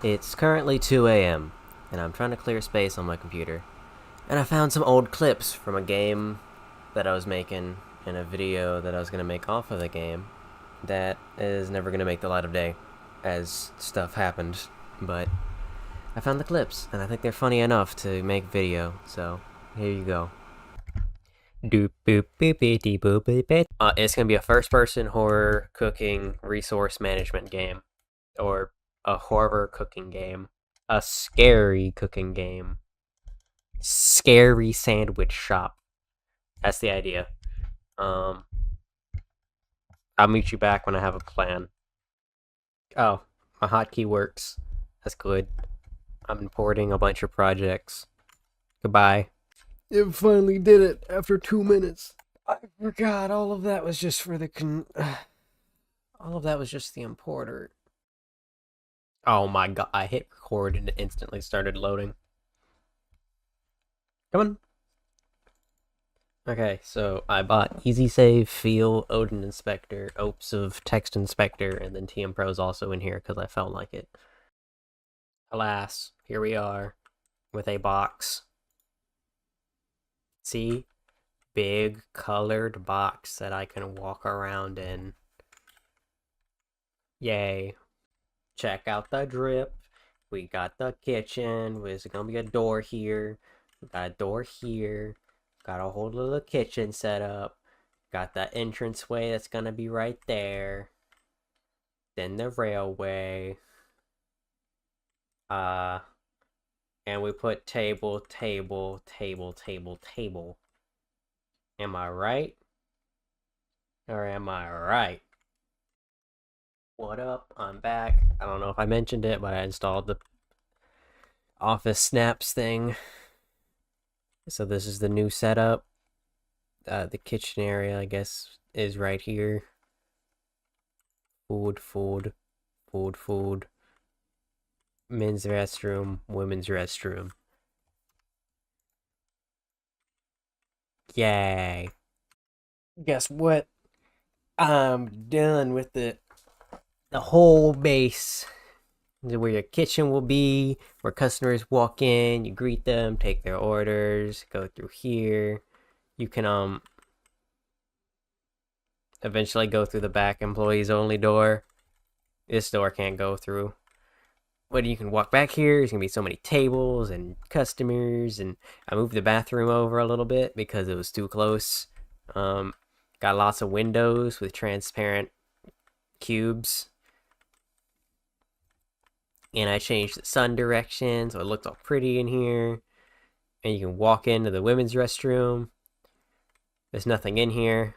It's currently 2 a.m., and I'm trying to clear space on my computer. And I found some old clips from a game that I was making and a video that I was going to make off of the game that is never going to make the light of day as stuff happened. But I found the clips, and I think they're funny enough to make video, so here you go. It's going to be a first-person horror cooking resource management game. Or a horror cooking game. A scary cooking game. Scary sandwich shop. That's the idea. Um, I'll meet you back when I have a plan. Oh, my hotkey works. That's good. I'm importing a bunch of projects. Goodbye. It finally did it after 2 minutes. I forgot all of that was just for the all of that was just the importer. Oh my god, I hit record and it instantly started loading. Come on. Okay, so I bought Easy Save, Feel, Odin Inspector, Opes of Text Inspector, and then TM Pro is also in here because I felt like it. Alas, here we are with a box. See? Big colored box that I can walk around in. Yay. Check out the drip. We got the kitchen. There's gonna be a door here. We got a door here. Got a whole little kitchen set up. Got the entranceway that's gonna be right there. Then the railway. And we put table, table, table, table, table. Am I right? Or am I right? What up? I'm back. I don't know if I mentioned it, but I installed the Office Snaps thing. So this is the new setup. The kitchen area, I guess, is right here. Food, food, food, food. Men's restroom, women's restroom. Yay. Guess what? I'm done with the whole base. Where your kitchen will be, where customers walk in, you greet them, take their orders, go through here. You can eventually go through the back employees only door. This door can't go through. But you can walk back here. There's gonna be so many tables and customers, and I moved the bathroom over a little bit because it was too close. Got lots of windows with transparent cubes. And I changed the sun direction so it looked all pretty in here. And you can walk into the women's restroom. There's nothing in here.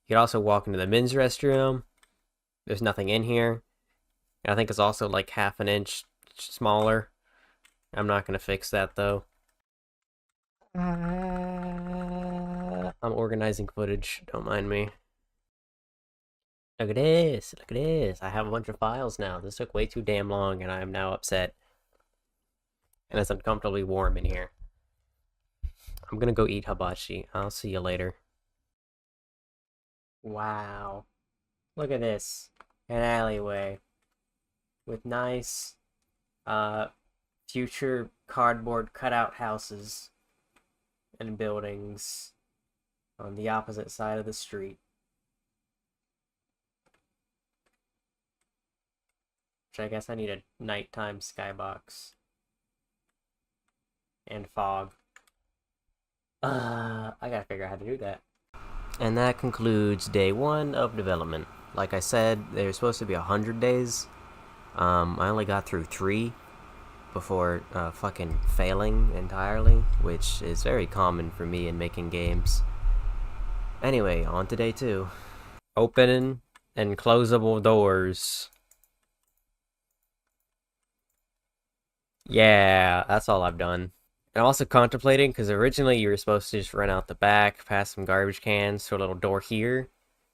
You can also walk into the men's restroom. There's nothing in here. I think it's also like half an inch smaller. I'm not going to fix that though. I'm organizing footage, don't mind me. Look at this, look at this. I have a bunch of files now. This took way too damn long and I am now upset. And it's uncomfortably warm in here. I'm gonna go eat hibachi. I'll see you later. Wow. Look at this. An alleyway. With nice, future cardboard cutout houses and buildings on the opposite side of the street. Which I guess I need a nighttime skybox. And fog. I gotta figure out how to do that. And that concludes day 1 of development. Like I said, there's supposed to be 100 days. I only got through 3 before fucking failing entirely, which is very common for me in making games. Anyway, on to day 2. Open and closable doors. Yeah, that's all I've done. I'm also contemplating, because originally you were supposed to just run out the back, past some garbage cans to a little door here,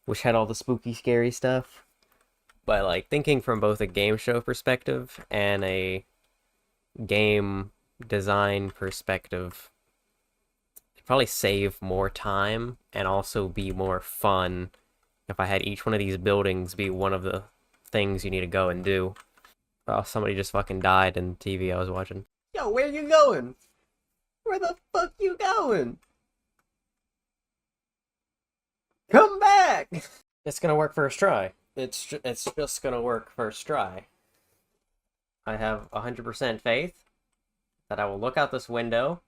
which had all the spooky, scary stuff. But, like, thinking from both a game show perspective and a game design perspective, it'd probably save more time and also be more fun if I had each one of these buildings be one of the things you need to go and do. Oh, somebody just fucking died in the TV I was watching. Yo, where you going? Where the fuck you going? Come back! It's gonna work first try. It's just gonna work first try. I have 100% faith that I will look out this window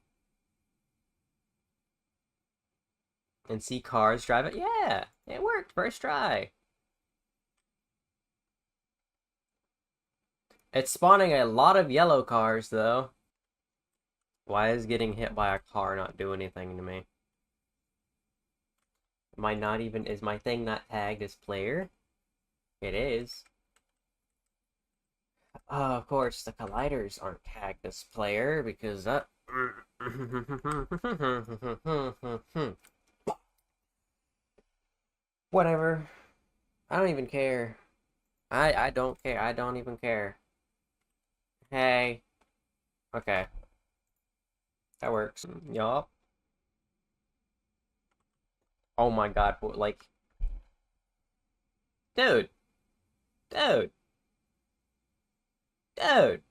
and see cars drive it. Yeah, it worked first try. It's spawning a lot of yellow cars, though. Why is getting hit by a car not do anything to me? Am I not even... Is my thing not tagged as player? It is. Of course, the colliders aren't tagged as player, because that... Whatever. I don't even care. I don't care. I don't even care. Hey. Okay. That works. Yup. Oh my god, like... Dude. Dude. Dude.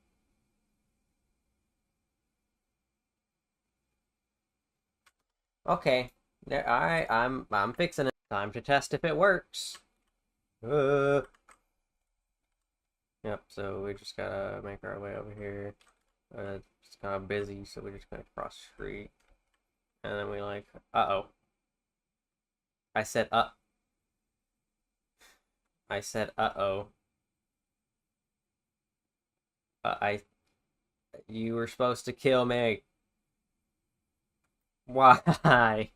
Okay. There, alright, I'm fixing it. Time to test if it works. Yep, so we just gotta make our way over here. It's kind of busy, so we're just gonna cross the street. And then we like, uh-oh. I said, I said, uh-oh. You were supposed to kill me. Why?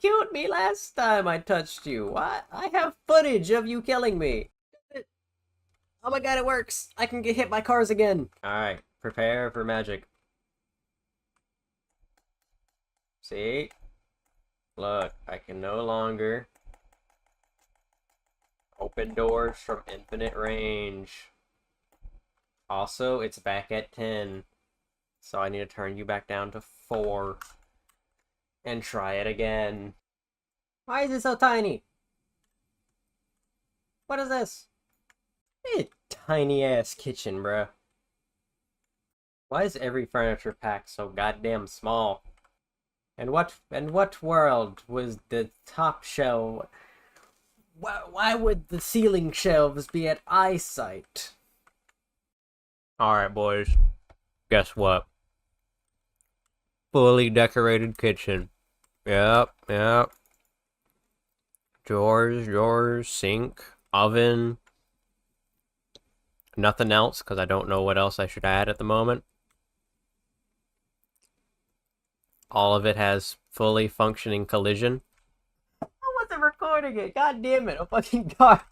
Killed me last time I touched you. What? I have footage of you killing me. Oh my god, it works. I can get hit by cars again. Alright, prepare for magic. See? Look, I can no longer open doors from infinite range. Also, it's back at 10. So I need to turn you back down to 4. And try it again. Why is it so tiny? What is this? A tiny ass kitchen, bruh. Why is every furniture pack so goddamn small? And what world was the top shelf? Why would the ceiling shelves be at eyesight? Alright, boys. Guess what? Fully decorated kitchen. Yep. Drawers, sink, oven. Nothing else, because I don't know what else I should add at the moment. All of it has fully functioning collision. I wasn't recording it. God damn it. A fucking car.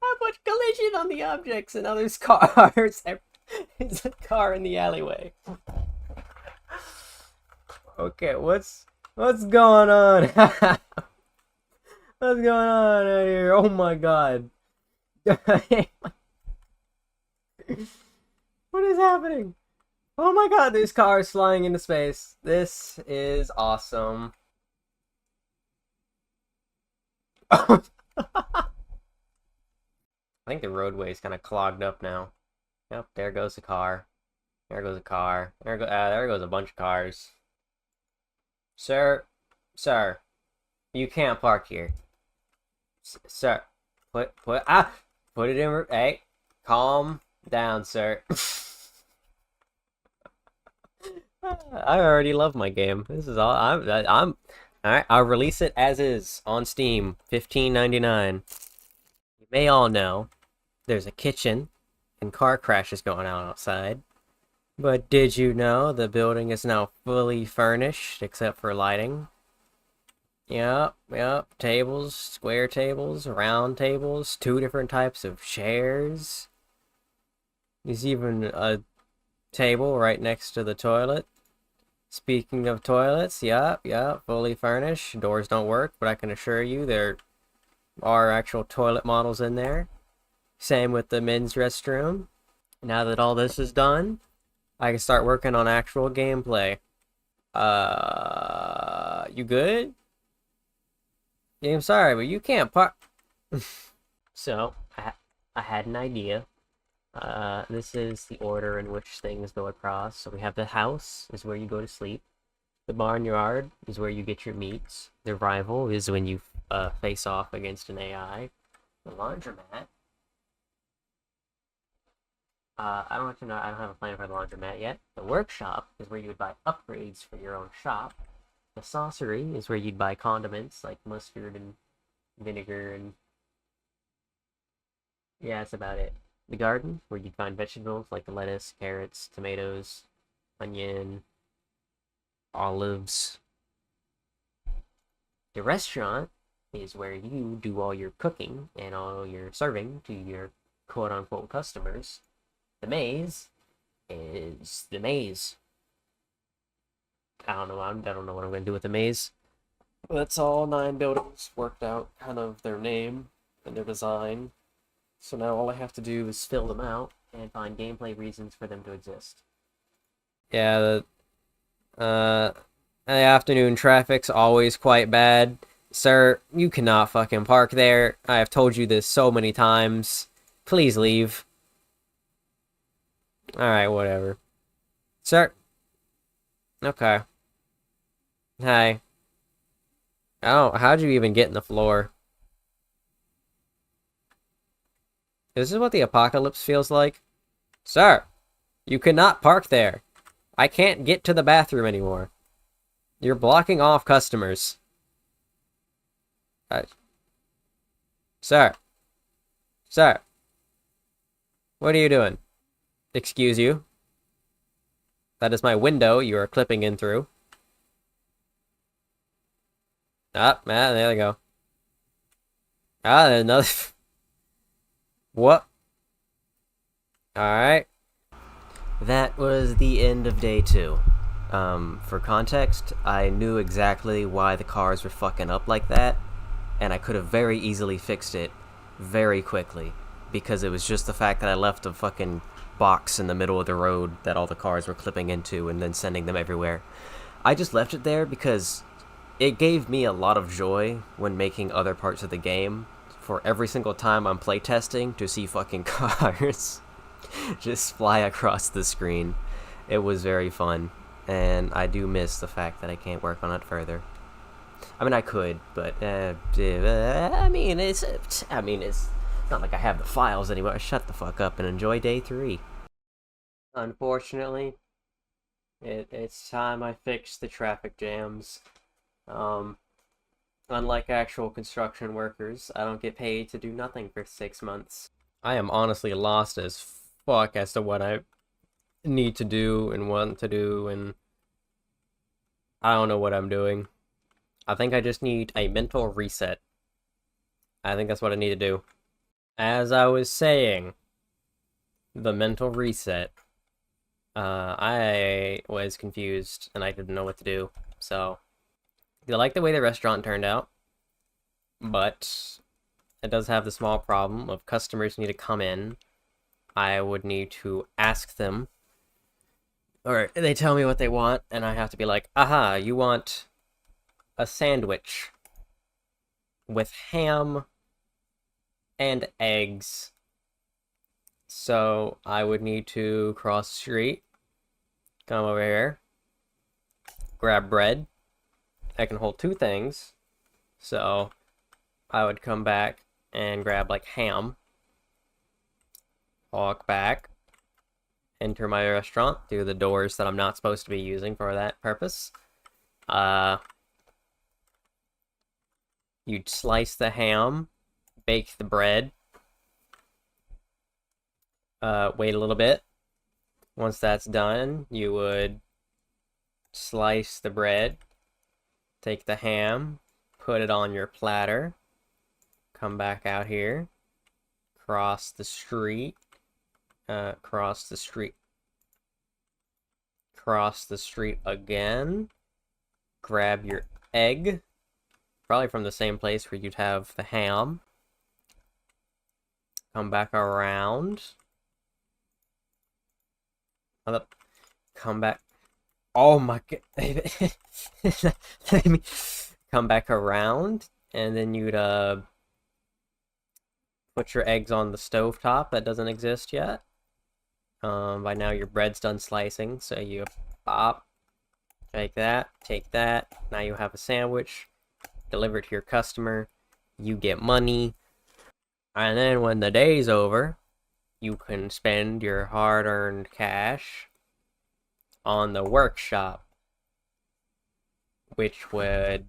I put collision on the objects and others' cars. It's a car in the alleyway. Okay, what's going on? What's going on out here? Oh my god. What is happening? Oh my god, there's cars flying into space. This is awesome. I think the roadway is kind of clogged up now. Yep, there goes the car. There goes a car. There goes a bunch of cars. Sir, you can't park here. Sir, put it in. Hey, calm down, sir. I already love my game. This is all I'm all right. I'll release it as is on Steam, $15.99. You may all know there's a kitchen and car crashes going on outside. But did you know the building is now fully furnished except for lighting? Yep. Tables, square tables, round tables, 2 different types of chairs. There's even a table right next to the toilet. Speaking of toilets, yep, fully furnished. Doors don't work, but I can assure you there are actual toilet models in there. Same with the men's restroom. Now that all this is done, I can start working on actual gameplay. You good? Yeah, I'm sorry, but you can't park. So, I had an idea. This is the order in which things go across. So we have the house is where you go to sleep. The barnyard is where you get your meats. The rival is when you face off against an AI. The laundromat. I don't actually know. I don't have a plan for the laundromat yet. The workshop is where you would buy upgrades for your own shop. The saucery is where you'd buy condiments like mustard and vinegar and yeah, that's about it. The garden, where you'd find vegetables like lettuce, carrots, tomatoes, onion, olives. The restaurant is where you do all your cooking and all your serving to your quote unquote customers. The maze is the maze. I don't know. I don't know what I'm gonna do with the maze. That's all 9 buildings worked out, kind of their name and their design. So now all I have to do is fill them out and find gameplay reasons for them to exist. Yeah, the afternoon traffic's always quite bad. Sir, you cannot fucking park there. I have told you this so many times. Please leave. Alright, whatever. Sir. Okay. Hi. Oh, how'd you even get in the floor? This is what the apocalypse feels like? Sir, you cannot park there. I can't get to the bathroom anymore. You're blocking off customers. Sir. Sir. What are you doing? Excuse you. That is my window you are clipping in through. Ah, there we go. Ah, another... What? Alright. That was the end of day 2. For context, I knew exactly why the cars were fucking up like that, and I could have very easily fixed it very quickly, because it was just the fact that I left a fucking box in the middle of the road that all the cars were clipping into and then sending them everywhere. I just left it there because it gave me a lot of joy when making other parts of the game for every single time I'm playtesting to see fucking cars just fly across the screen. It was very fun, and I do miss the fact that I can't work on it further. I mean, I could, but I mean, it's not like I have the files anymore. Shut the fuck up and enjoy day 3. Unfortunately, it's time I fix the traffic jams. Um, Unlike actual construction workers, I don't get paid to do nothing for 6 months. I am honestly lost as fuck as to what I need to do and want to do, and I don't know what I'm doing. I think I just need a mental reset. I think that's what I need to do. As I was saying, the mental reset. I was confused and I didn't know what to do. So, I like the way the restaurant turned out, but it does have the small problem of customers need to come in. I would need to ask them, or they tell me what they want, and I have to be like, aha, you want a sandwich with ham and eggs. So I would need to cross the street, come over here, grab bread. I can hold 2 things. So I would come back and grab like ham, walk back, enter my restaurant through the doors that I'm not supposed to be using for that purpose. You'd slice the ham, bake the bread, wait a little bit. Once that's done, you would slice the bread, take the ham, put it on your platter, come back out here, cross the street, cross the street again, grab your egg, probably from the same place where you'd have the ham, come back around, come back, oh my god, let me come back around, and then you'd put your eggs on the stovetop that doesn't exist yet. By now your bread's done slicing, so you pop, take that. Now you have a sandwich, deliver it to your customer, you get money, and then when the day's over, you can spend your hard-earned cash on the workshop, which would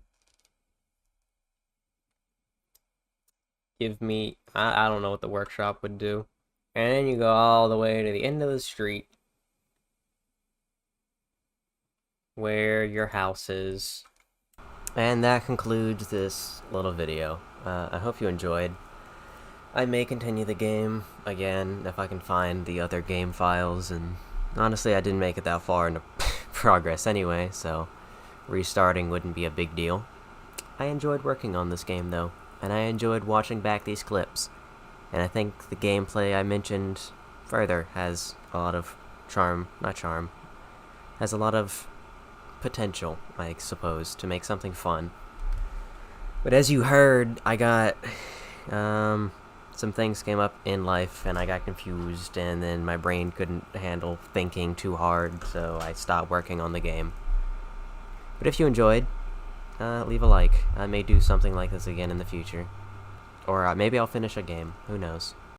give me, I don't know what the workshop would do. And then you go all the way to the end of the street where your house is. And that concludes this little video. I hope you enjoyed. I may continue the game again if I can find the other game files, and honestly I didn't make it that far into progress anyway, so restarting wouldn't be a big deal. I enjoyed working on this game though, and I enjoyed watching back these clips. And I think the gameplay I mentioned further has a lot of has a lot of potential, I suppose, to make something fun. But as you heard, I got, some things came up in life, and I got confused, and then my brain couldn't handle thinking too hard, so I stopped working on the game. But if you enjoyed, leave a like. I may do something like this again in the future. Or maybe I'll finish a game. Who knows?